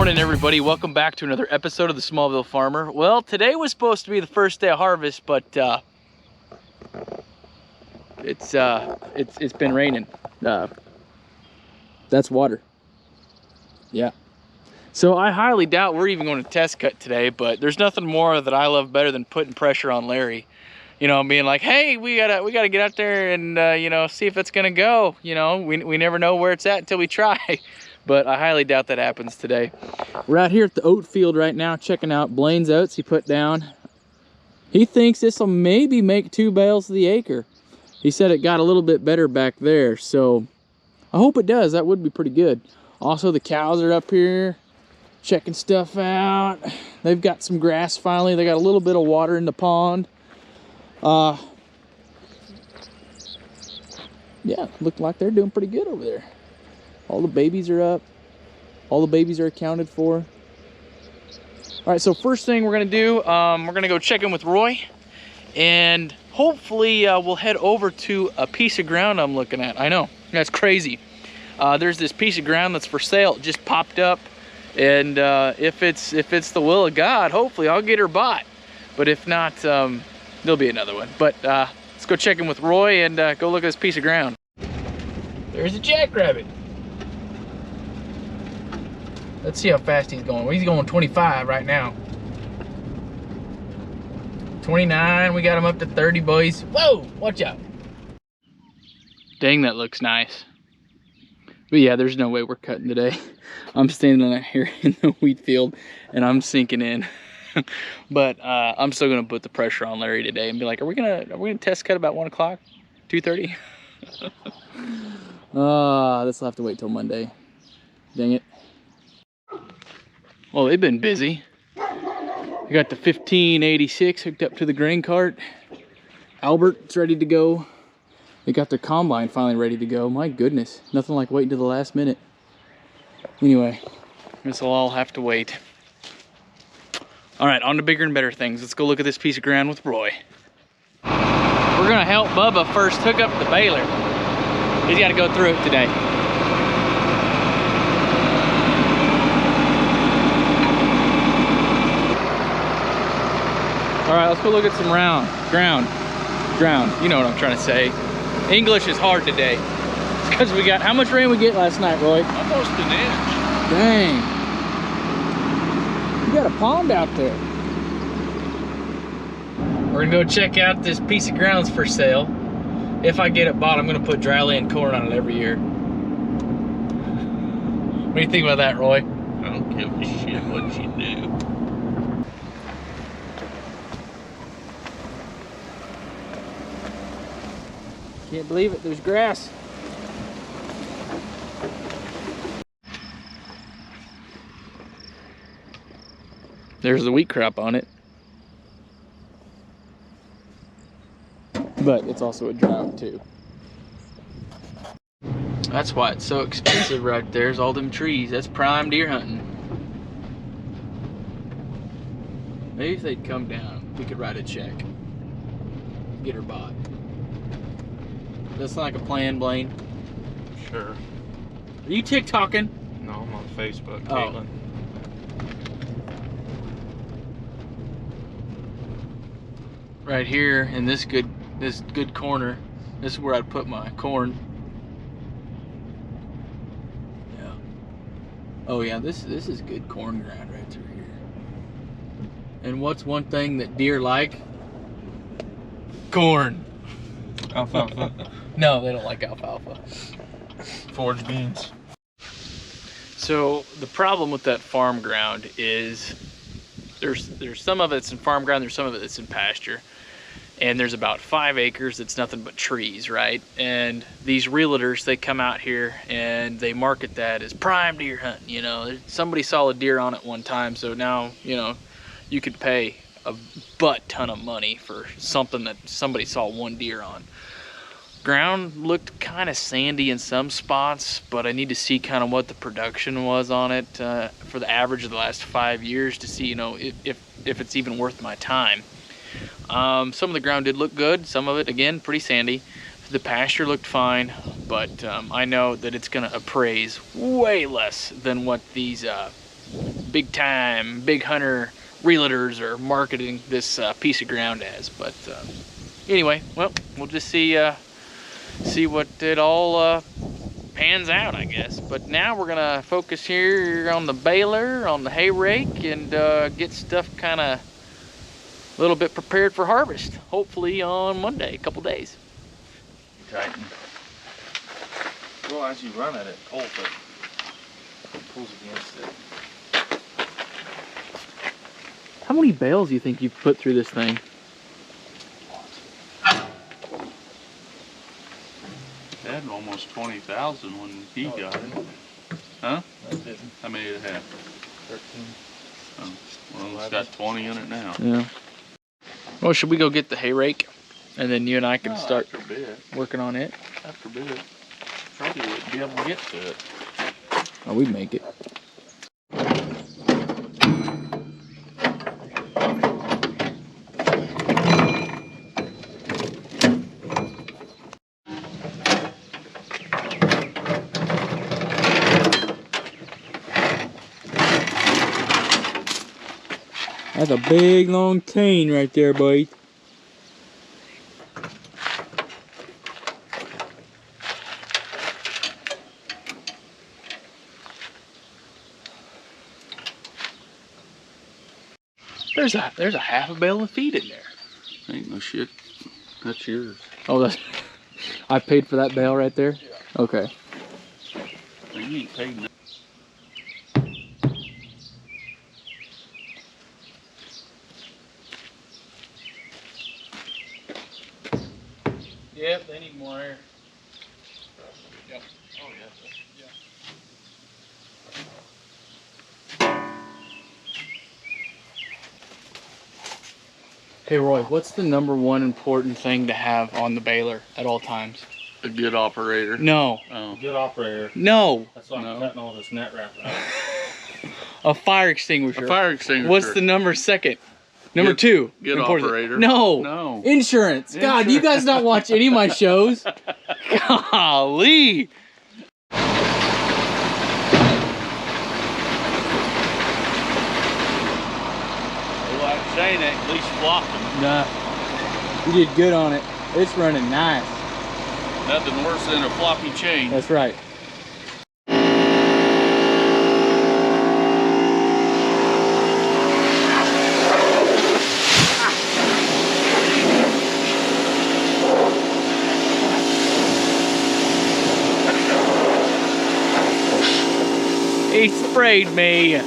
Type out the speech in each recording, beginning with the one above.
morning, everybody. Welcome back to another episode of the Smallville Farmer. Well, today was supposed to be the first day of harvest, but it's been raining. That's water. Yeah. So I highly doubt we're even going to test cut today, but there's nothing more that I love better than putting pressure on Larry. You know, being like, hey, we gotta get out there and you know, see if it's gonna go. You know, we never know where it's at until we try. But I highly doubt that happens today. We're out here at the oat field right now, checking out Blaine's oats he put down. He thinks this will maybe make 2 bales to the acre. He said it got a little bit better back there, so I hope it does. That would be pretty good. Also, the cows are up here checking stuff out. They've got some grass finally. They got a little bit of water in the pond. Yeah, look like they're doing pretty good over there. All the babies are up. All the babies are accounted for. All right, so first thing we're gonna do, we're gonna go check in with Roy, and hopefully we'll head over to a piece of ground I'm looking at. I know, that's crazy. There's this piece of ground that's for sale. It just popped up, and if it's the will of God, hopefully I'll get her bought. But if not, there'll be another one. But let's go check in with Roy and go look at this piece of ground. There's a jackrabbit. Let's see how fast he's going. Well, he's going 25 right now. 29, we got him up to 30, boys. Whoa, watch out. Dang, that looks nice. But yeah, there's no way we're cutting today. I'm standing out here in the wheat field and I'm sinking in. But I'm still gonna put the pressure on Larry today and be like, are we gonna test cut about 1 o'clock, 2:30? This will have to wait till Monday. Dang it. Well, they've been busy. We got the 1586 hooked up to the grain cart. Albert's ready to go. They got their combine finally ready to go. My goodness, nothing like waiting to the last minute. Anyway, this will all have to wait. All right, on to bigger and better things. Let's go look at this piece of ground with Roy. We're gonna help Bubba first hook up the baler. He's gotta go through it today. All right, let's go look at some ground. You know what I'm trying to say. English is hard today. It's because we got, how much rain we get last night, Roy? Almost an inch. Dang. You got a pond out there. We're gonna go check out this piece of ground's for sale. If I get it bought, I'm gonna put dry land corn on it every year. What do you think about that, Roy? I don't give a shit what you do. Can't believe it, there's grass. There's the wheat crop on it. But it's also a drought too. That's why it's so expensive right there's all them trees. That's prime deer hunting. Maybe if they'd come down, we could write a check. Get her bought. That's like a plan, Blaine. Sure. Are you TikToking? No, I'm on Facebook, Oh. Caitlin. Right here in this good corner, this is where I'd put my corn. Yeah. Oh yeah, this is good corn ground right through here. And what's one thing that deer like? Corn. Alfalfa. No, they don't like alfalfa. Forage beans. So the problem with that farm ground is there's some of it's in farm ground, there's some of it that's in pasture. And there's about 5 acres that's nothing but trees, right? And these realtors, they come out here and they market that as prime deer hunting. You know, somebody saw a deer on it one time, so now, you know, you could pay a butt ton of money for something that somebody saw one deer on. Ground looked kind of sandy in some spots, but I need to see kind of what the production was on it for the average of the last 5 years to see, you know, if it's even worth my time. Some of the ground did look good, some of it again pretty sandy. The pasture looked fine, but I know that it's gonna appraise way less than what these big time, big hunter realtors are marketing this piece of ground as. But anyway, well, we'll just see what it all pans out, I guess. But now we're gonna focus here on the baler, on the hay rake, and get stuff kind of a little bit prepared for harvest. Hopefully on Monday, a couple days. Tighten. Well, as you run it pulls it. It pulls against it. How many bales do you think you've put through this thing? It had almost 20,000 when he got it. Huh? I didn't. How many did it have? 13. Oh, well, it's got 20 in it now. Yeah. Well, should we go get the hay rake, and then you and I can No, start after a bit. working on it? After a bit. Probably wouldn't be able to get to it. Oh, we'd make it. That's a big long cane right there, boy. There's a half a bale of feed in there. Ain't no shit. That's yours. Oh, that's I paid for that bale right there? Yeah. Okay. You ain't paid nothing. Yep, they need more air. Yep. Oh, yeah. Hey Roy, what's the #1 important thing to have on the baler at all times? A good operator. No. Oh. Good operator. No. That's why I'm cutting all this net wrap out. A fire extinguisher. A fire extinguisher. What's the number second? Number 2. Good important. operator. No. No. Insurance. God, do you guys not watch any of my shows? Golly. Well, I'm saying that, at least flopping. Nah. You did good on it. It's running nice. Nothing worse than a floppy chain. That's right. He sprayed me.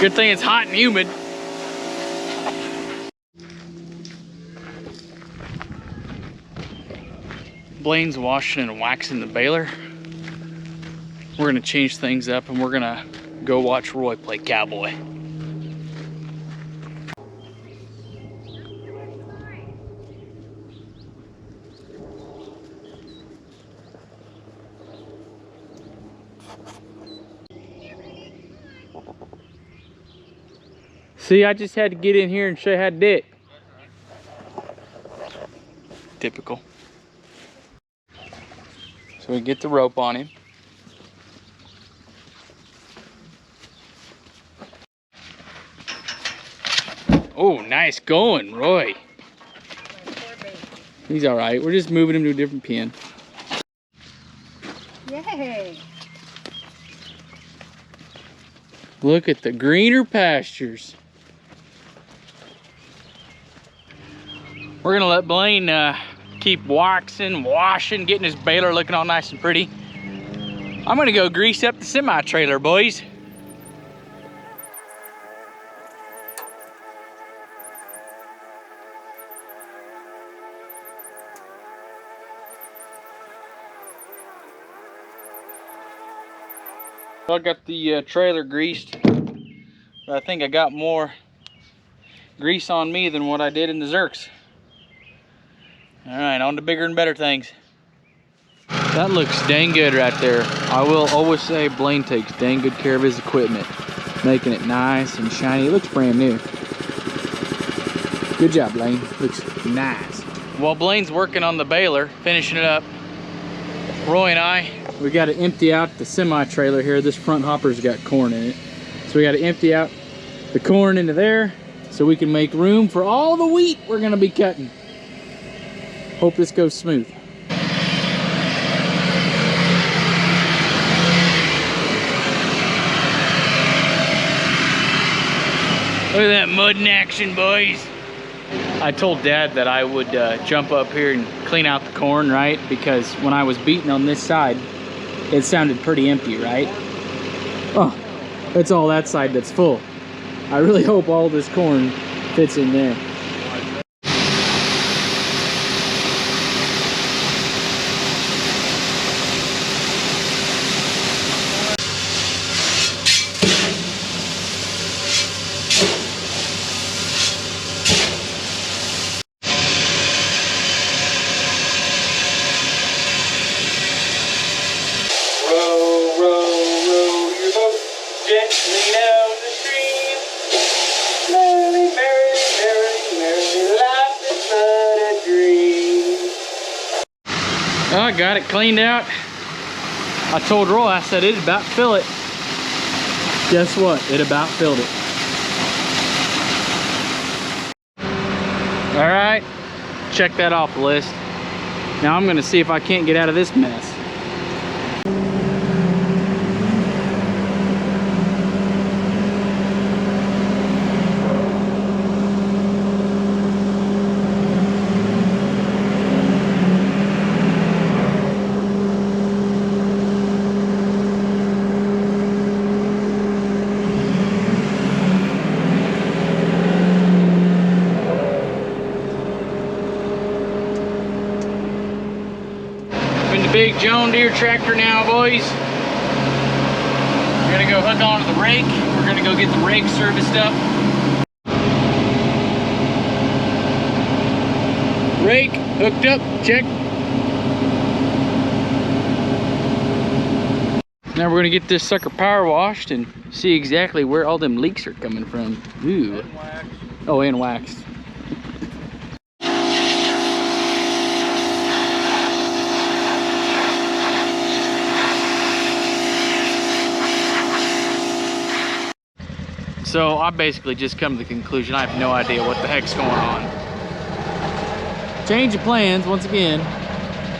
Good thing it's hot and humid. Blaine's washing and waxing the baler. We're gonna change things up and we're gonna go watch Roy play cowboy. See, I just had to get in here and show you how to do it. Typical. So we get the rope on him. Oh, nice going, Roy. He's all right. We're just moving him to a different pen. Yay! Look at the greener pastures. We're gonna let Blaine keep waxing, washing, getting his baler looking all nice and pretty. I'm gonna go grease up the semi-trailer, boys. I got the trailer greased, but I think I got more grease on me than what I did in the Zerks. All right, on to bigger and better things. That looks dang good right there. I will always say Blaine takes dang good care of his equipment, making it nice and shiny. It looks brand new. Good job, Blaine. Looks nice. While Blaine's working on the baler, finishing it up, Roy and I we got to empty out the semi-trailer here. This front hopper's got corn in it. So we got to empty out the corn into there so we can make room for all the wheat we're gonna be cutting. Hope this goes smooth. Look at that mud in action, boys. I told Dad that I would jump up here and clean out the corn, right? Because when I was beating on this side, it sounded pretty empty, right? Oh, it's all that side that's full. I really hope all this corn fits in there. Oh, I got it cleaned out. I told Roy, I said it'd about fill it. Guess what? It about filled it. All right, check that off the list. Now I'm gonna see if I can't get out of this mess. Big John Deere tractor now, boys. We're gonna go hook onto the rake. We're gonna go get the rake serviced up. Rake hooked up, check. Now we're gonna get this sucker power washed and see exactly where all them leaks are coming from. Ooh. And wax. Oh, and waxed. So I basically just come to the conclusion I have no idea what the heck's going on. Change of plans once again.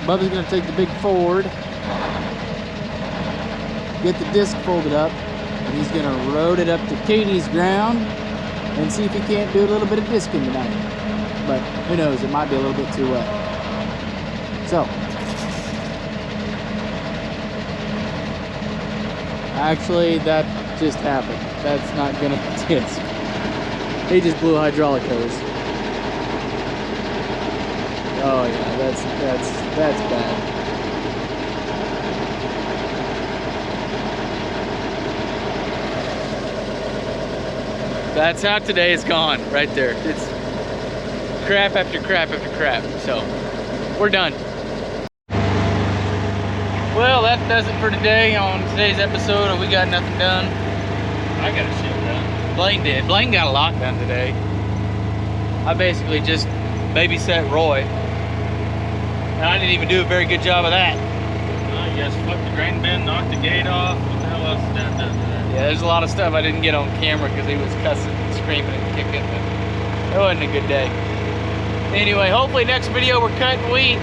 Bubba's gonna take the big Ford, get the disc folded up, and he's gonna road it up to Katie's ground and see if he can't do a little bit of discing tonight. But who knows, it might be a little bit too wet. So, actually that just happened. That's not gonna disc. He just blew a hydraulic hose. Oh yeah, that's bad. That's how today is gone, right there. It's crap after crap after crap. So, we're done. Well, that does it for today on today's episode of We Got Nothing Done. I got shit done. Blaine did. Blaine got a lot done today. I basically just babysat Roy. And I didn't even do a very good job of that. You guys flipped the grain bin, knocked the gate off. What the hell else did that do today? Yeah, there's a lot of stuff I didn't get on camera because he was cussing and screaming and kicking. But it wasn't a good day. Anyway, hopefully next video we're cutting wheat.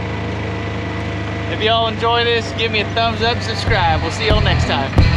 If y'all enjoy this, give me a thumbs up, subscribe. We'll see y'all next time.